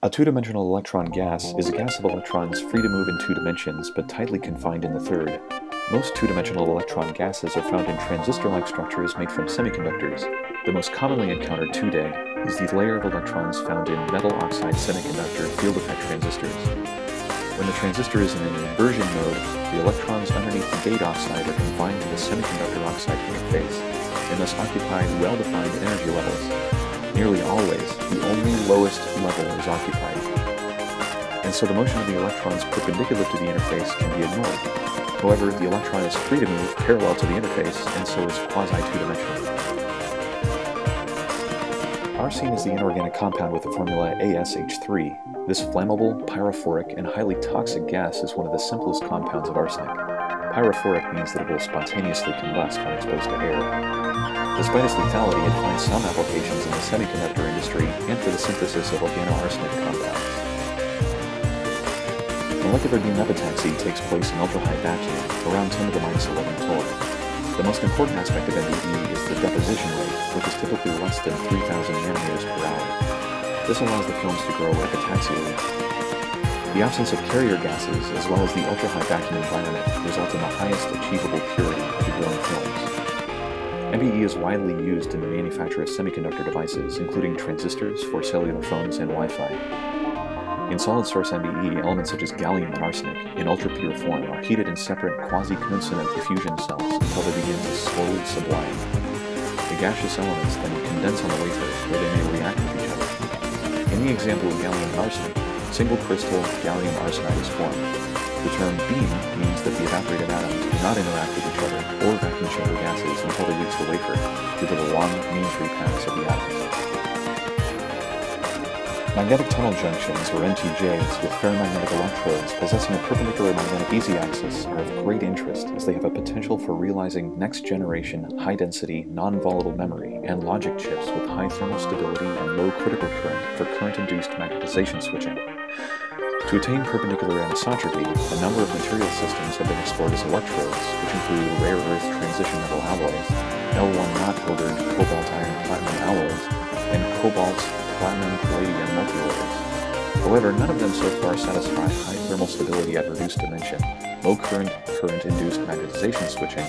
A two-dimensional electron gas is a gas of electrons free to move in two dimensions, but tightly confined in the third. Most two-dimensional electron gases are found in transistor-like structures made from semiconductors. The most commonly encountered today is the layer of electrons found in metal oxide semiconductor field effect transistors. When the transistor is in an inversion mode, the electrons underneath the gate oxide are confined to the semiconductor oxide interface, and thus occupy well-defined energy levels. Nearly always, the only lowest level is occupied, and so the motion of the electrons perpendicular to the interface can be ignored. However, the electron is free to move parallel to the interface, and so is quasi-two-dimensional. Arsine is the inorganic compound with the formula AsH3. This flammable, pyrophoric, and highly toxic gas is one of the simplest compounds of arsenic. Pyrophoric means that it will spontaneously combust when exposed to air. Despite its lethality, it finds some applications in the semiconductor industry and for the synthesis of organoarsenic compounds. Molecular demepitaxy takes place in ultra-high vacuum, around 10 to the minus 11 torr. The most important aspect of MBE is the deposition rate, which is typically less than 3,000 nanometers per hour. This allows the films to grow epitaxially. The absence of carrier gases, as well as the ultra-high vacuum environment, result in the highest achievable purity of the growing films. MBE is widely used in the manufacture of semiconductor devices, including transistors for cellular phones and Wi-Fi. In solid-source MBE, elements such as gallium and arsenic, in ultra-pure form, are heated in separate quasi-coincident diffusion cells until they begin to slowly sublime. The gaseous elements then condense on the wafer, where they may react with each other. In the example of gallium and arsenic, single-crystal gallium arsenide is formed. The term beam means that the evaporated atoms do not interact with each other or vacuum chamber gases until they reach the wafer, due to the long mean free paths of the atoms. Magnetic tunnel junctions, or MTJs, with ferromagnetic electrodes possessing a perpendicular magnetic easy-axis are of great interest as they have a potential for realizing next-generation, high-density, non-volatile memory and logic chips with high thermal stability and low critical current for current-induced magnetization switching. To attain perpendicular anisotropy, a number of material systems have been explored as electrodes, which include rare earth transition metal alloys, L1 not ordered cobalt iron platinum alloys, and cobalt platinum palladium multilayers. However, none of them so far satisfy high thermal stability at reduced dimension, low current-induced magnetization switching,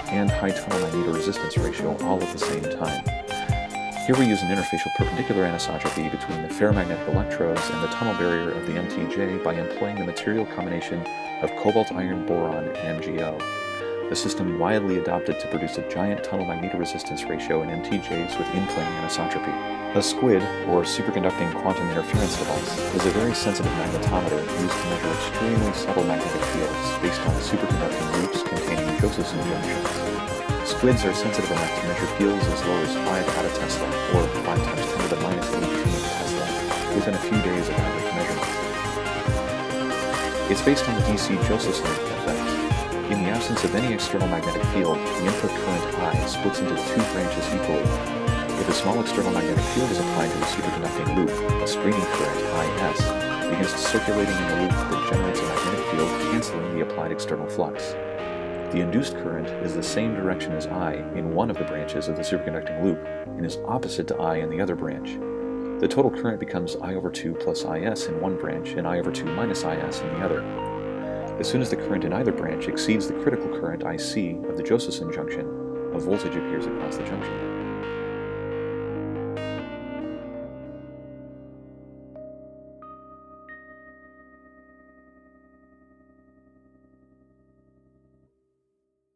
and high tunnel magnetoresistance ratio all at the same time. Here we use an interfacial perpendicular anisotropy between the ferromagnetic electrodes and the tunnel barrier of the MTJ by employing the material combination of cobalt iron boron and MgO, a system widely adopted to produce a giant tunnel magnetoresistance ratio in MTJs with in-plane anisotropy. A SQUID, or superconducting quantum interference device, is a very sensitive magnetometer used to measure extremely subtle magnetic fields based on superconducting loops containing Josephson junctions. SQUIDs are sensitive enough to measure fields as low as 5 attotesla, or 5 times 10 to the minus 18 Tesla, within a few days of average measurement. It's based on the DC Josephson effect. In the absence of any external magnetic field, the input current I splits into two branches equally. If a small external magnetic field is applied to the superconducting loop, a screening current IS begins circulating in the loop that generates a magnetic field canceling the applied external flux. The induced current is the same direction as I in one of the branches of the superconducting loop and is opposite to I in the other branch. The total current becomes I over 2 plus IS in one branch and I over 2 minus IS in the other. As soon as the current in either branch exceeds the critical current IC of the Josephson junction, a voltage appears across the junction.